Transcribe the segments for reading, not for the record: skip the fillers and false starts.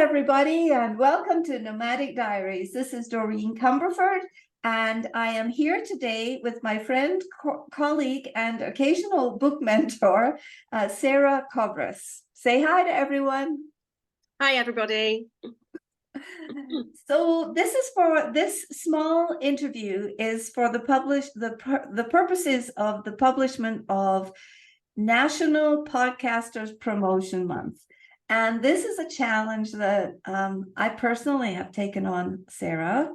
everybody, and welcome to Nomadic Diaries. This is Doreen Cumberford, and I am here today with my friend, colleague, and occasional book mentor, Sarah Kobrus. Say hi to everyone. Hi, everybody. So this small interview is for the purposes of the publishment of National Podcasters Promotion Month. And this is a challenge that I personally have taken on, Sarah,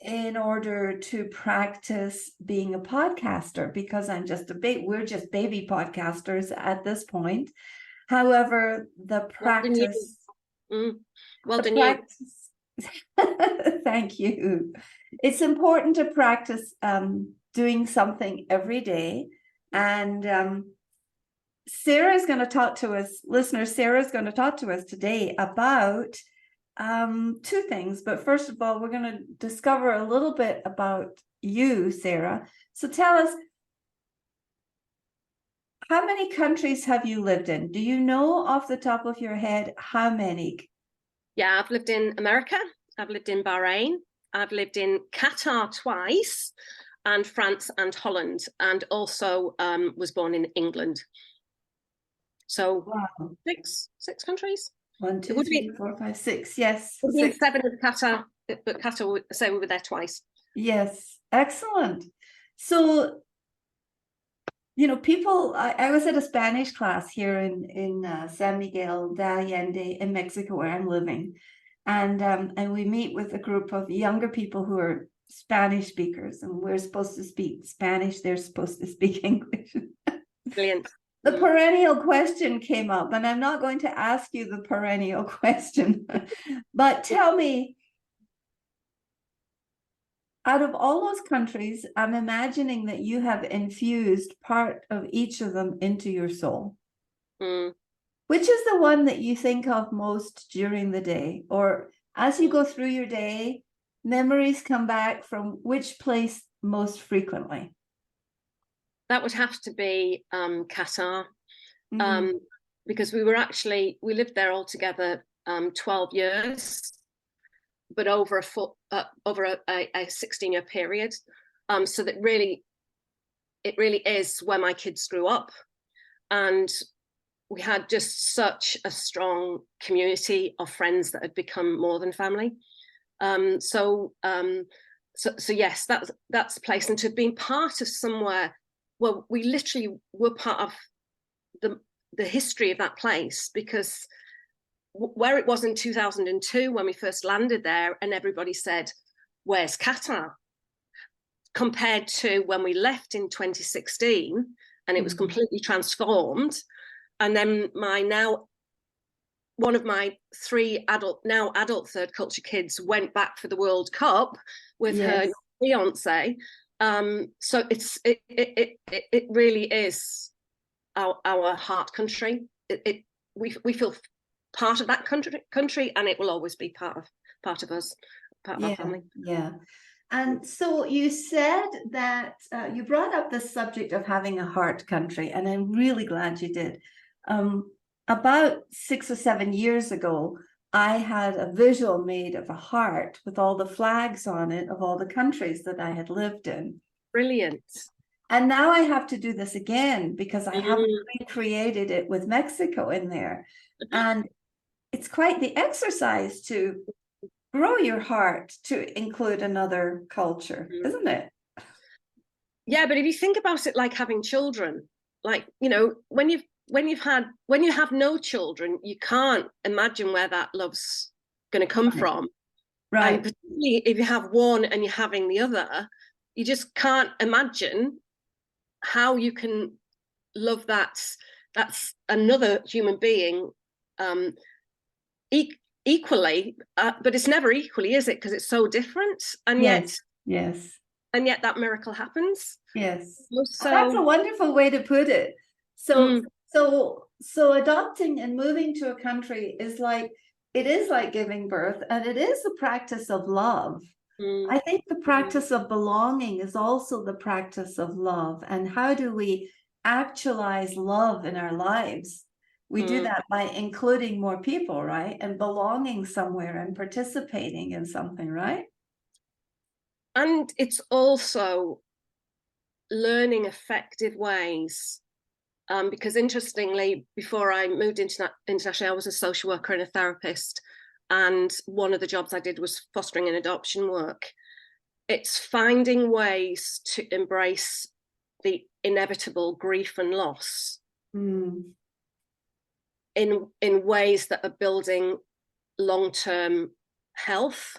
in order to practice being a podcaster, because we're just baby podcasters at this point. However, the practice. Thank you. It's important to practice doing something every day. And Sarah's going to talk to us, listeners. Sarah's going to talk to us today about two things. But first of all, we're going to discover a little bit about you, Sarah. So tell us, how many countries have you lived in? Do you know off the top of your head how many? Yeah, I've lived in America. I've lived in Bahrain. I've lived in Qatar twice, and France and Holland, and also was born in England. So wow. six countries. 1, 2, 3, 4, 5, 6. Yes. It would be 7 of Qatar, but Qatar, so we were there twice. Yes, excellent. So, you know, people, I was at a Spanish class here in San Miguel de Allende in Mexico, where I'm living. And we meet with a group of younger people who are Spanish speakers, and we're supposed to speak Spanish. They're supposed to speak English. Brilliant. The perennial question came up, and I'm not going to ask you the perennial question, but tell me, out of all those countries, I'm imagining that you have infused part of each of them into your soul. Which is the one that you think of most during the day? Or as you go through your day, memories come back from which place most frequently? That would have to be Qatar, because we lived there altogether 12 years, but over a 16-year period. So that it really is where my kids grew up, and we had just such a strong community of friends that had become more than family. So yes, that's the place, and to have been part of somewhere. Well, we literally were part of the history of that place, because where it was in 2002 when we first landed there, and everybody said, "Where's Qatar?" compared to when we left in 2016, and it was completely transformed. And then one of my 3 adult third culture kids went back for the World Cup with her fiance. So it really is our heart country. We feel part of that country, and it will always be part of us, part of our family. Yeah. And so you said that you brought up the subject of having a heart country, and I'm really glad you did. About 6 or 7 years ago, I had a visual made of a heart with all the flags on it of all the countries that I had lived in. Brilliant. And now I have to do this again, because I haven't recreated it with Mexico in there. And it's quite the exercise to grow your heart to include another culture, isn't it? Yeah, but if you think about it like having children, like, you know, when you have no children, you can't imagine where that love's going to come from. Right. And particularly if you have one and you're having the other, you just can't imagine how you can love that's another human being equally, but it's never equally, is it? Because it's so different, and yet that miracle happens. Yes, so that's a wonderful way to put it. So adopting and moving to a country is like giving birth, and it is the practice of love. I think the practice of belonging is also the practice of love. And how do we actualize love in our lives? We do that by including more people, right? And belonging somewhere and participating in something, right? And it's also learning effective ways. Because interestingly, before I moved internationally, I was a social worker and a therapist. And one of the jobs I did was fostering and adoption work. It's finding ways to embrace the inevitable grief and loss in ways that are building long-term health.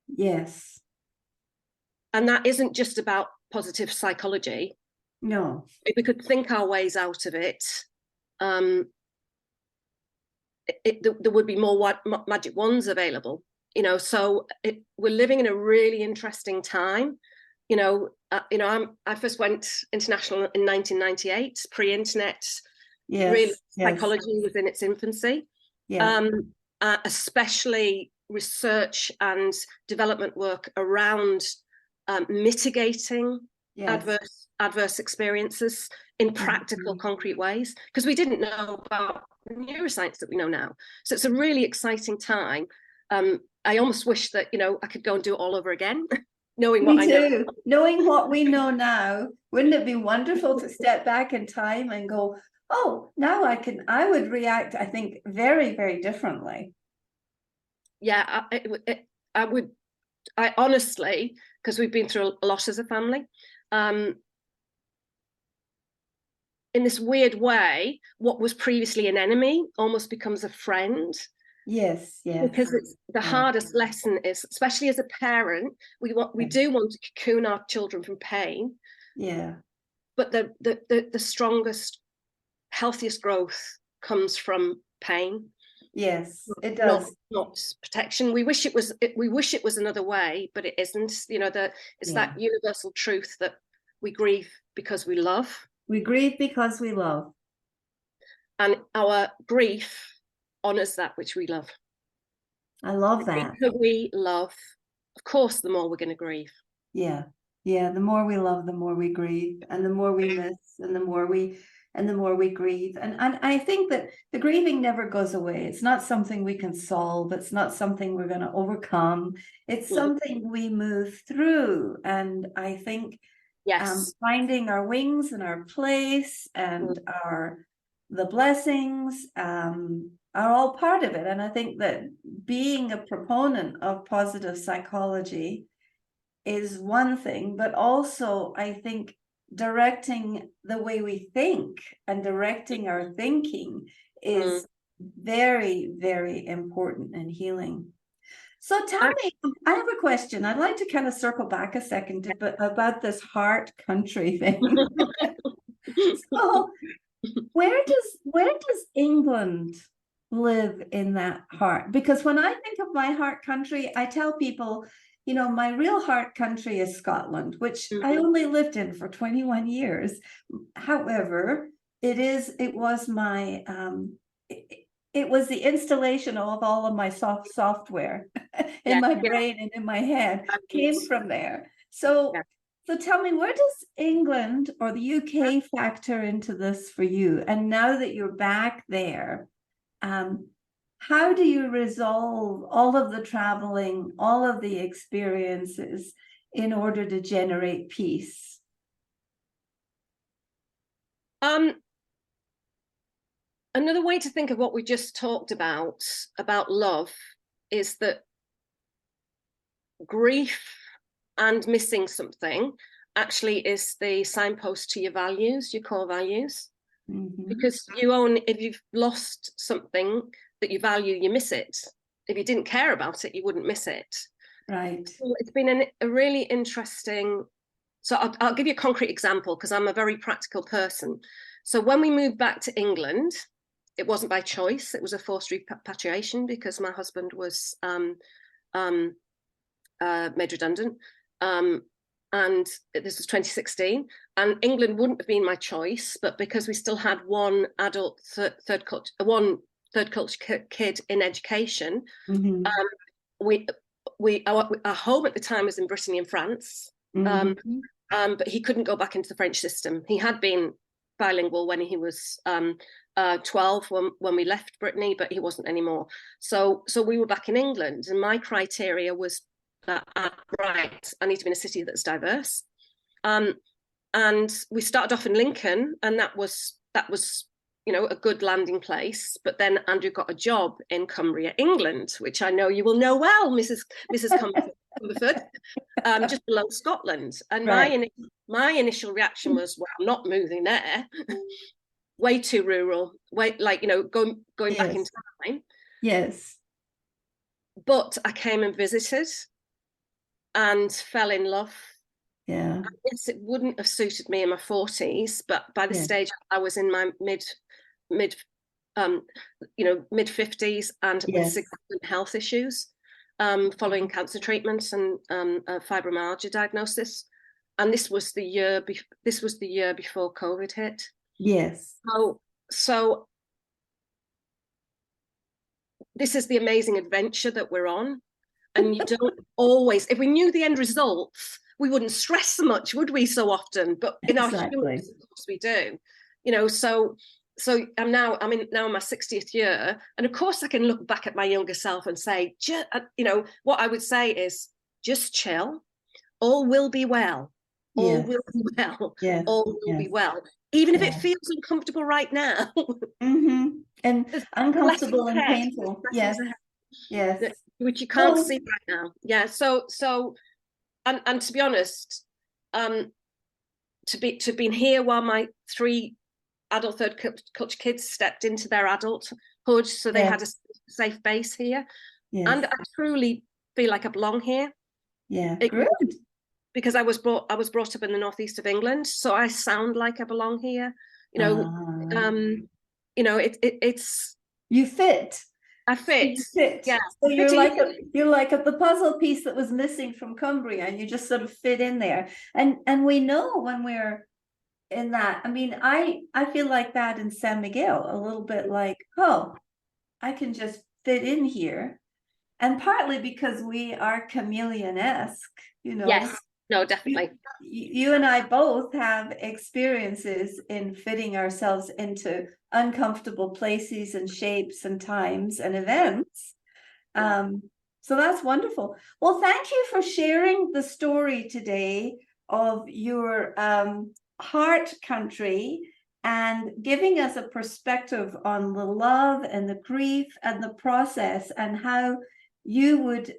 Yes. And that isn't just about positive psychology. No. If we could think our ways out of it, there would be more magic wands available. So we're living in a really interesting time. I first went international in 1998, pre-internet. Yes, really, yes. Psychology was in its infancy. Yeah. Especially research and development work around mitigating adverse experiences in practical, concrete ways, because we didn't know about the neuroscience that we know now. So it's a really exciting time. I almost wish that I could go and do it all over again, knowing what I know. Knowing what we know now. Wouldn't it be wonderful to step back in time and go, oh, now I would react, I think, very, very differently. Yeah, I honestly, because we've been through a lot as a family, in this weird way, what was previously an enemy almost becomes a friend. Yes. Because it's the hardest lesson is, especially as a parent, we do want to cocoon our children from pain. Yeah. But the strongest, healthiest growth comes from pain. Yes, it does. Not protection. We wish it was another way, but it isn't. It's that universal truth that we grieve because we love. We grieve because we love. And our grief honors that which we love. I love that. The we love, of course, the more we're going to grieve. Yeah. The more we love, the more we grieve, and the more we miss, and the more we grieve. And I think that the grieving never goes away. It's not something we can solve. It's not something we're going to overcome. It's something we move through. And I think finding our wings and our place and the blessings are all part of it. And I think that being a proponent of positive psychology is one thing, but also I think directing the way we think and directing our thinking is very, very important in healing. So tell me, I have a question. I'd like to kind of circle back a second about this heart country thing. So where does England live in that heart? Because when I think of my heart country, I tell people, my real heart country is Scotland, which I only lived in for 21 years. However, it was the installation of all of my software in my brain and in my head came from there. So tell me, where does England or the UK factor into this for you? And now that you're back there, how do you resolve all of the traveling, all of the experiences in order to generate peace? Another way to think of what we just talked about love, is that grief and missing something actually is the signpost to your values, your core values. Because if you've lost something that you value, you miss it. If you didn't care about it, you wouldn't miss it. Right. So it's been a really interesting. So I'll give you a concrete example, because I'm a very practical person. So when we moved back to England, it wasn't by choice. It was a forced repatriation because my husband was made redundant. And this was 2016, and England wouldn't have been my choice, but because we still had one adult third culture kid in education, our home at the time was in Brittany in France, but he couldn't go back into the French system. He had been bilingual when he was 12 when we left Brittany, but he wasn't anymore. So we were back in England, and my criteria was that, right, I need to be in a city that's diverse. And we started off in Lincoln, and that was a good landing place. But then Andrew got a job in Cumbria, England, which I know you will know well, Mrs. Cumberford, just below Scotland. And right. my initial reaction was, well, I'm not moving there. Way too rural, going yes. back in time. Yes. But I came and visited and fell in love. Yeah. I guess it wouldn't have suited me in my 40s, but by the stage I was in my mid 50s and with significant health issues, following cancer treatments and fibromyalgia diagnosis. And this was the year before COVID hit. Yes. So this is the amazing adventure that we're on. And you don't always, if we knew the end results, we wouldn't stress so much, would we, so often? But in our humans, of course we do. So I'm now in my 60th year. And of course I can look back at my younger self and say, what I would say is just chill. All will be well. All will be well. Yes. All will be well. Even if it feels uncomfortable right now. Mm-hmm. And uncomfortable and painful. Yes. Yes. Which you can't see right now. Yeah. So and to be honest, to have been here while my 3 adult third culture kids stepped into their adulthood, so they had a safe base here. Yes. And I truly feel like I belong here. Yeah. Good. Because I was brought up in the northeast of England, so I sound like I belong here. It's you fit. I fit. You fit. Yeah. So you're like the puzzle piece that was missing from Cumbria, and you just sort of fit in there. And we know when we're in that. I mean, I feel like that in San Miguel, a little bit like, oh, I can just fit in here, and partly because we are chameleon-esque, Yes. No, definitely. You and I both have experiences in fitting ourselves into uncomfortable places and shapes and times and events. So that's wonderful. Well, thank you for sharing the story today of your heart country and giving us a perspective on the love and the grief and the process, and how you would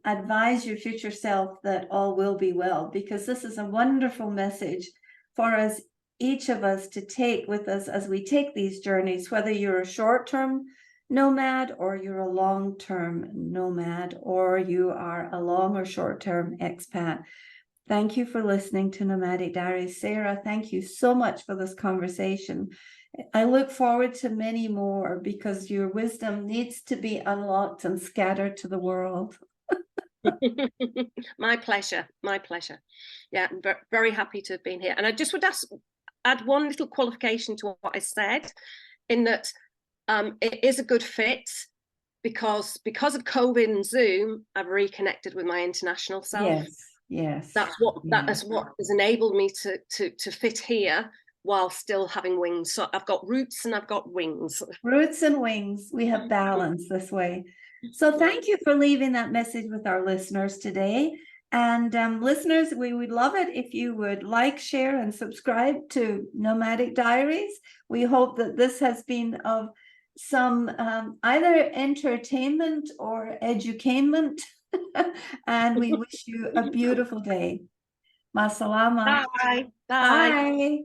advise your future self that all will be well, because this is a wonderful message for us, each of us, to take with us as we take these journeys, whether you're a short-term nomad or you're a long-term nomad, or you are a long or short-term expat. Thank you for listening to Nomadic Diaries. Sarah, thank you so much for this conversation. I look forward to many more, because your wisdom needs to be unlocked and scattered to the world. My pleasure. Yeah, I'm very happy to have been here. And I just would add one little qualification to what I said, in that it is a good fit, because of COVID and Zoom, I've reconnected with my international self. Yes. That is what has enabled me to fit here while still having wings. So I've got roots and I've got wings. Roots and wings. We have balance this way. So thank you for leaving that message with our listeners today. And listeners, we would love it if you would like, share, and subscribe to Nomadic Diaries. We hope that this has been of some either entertainment or edutainment. And we wish you a beautiful day. Masalama. Bye. Bye.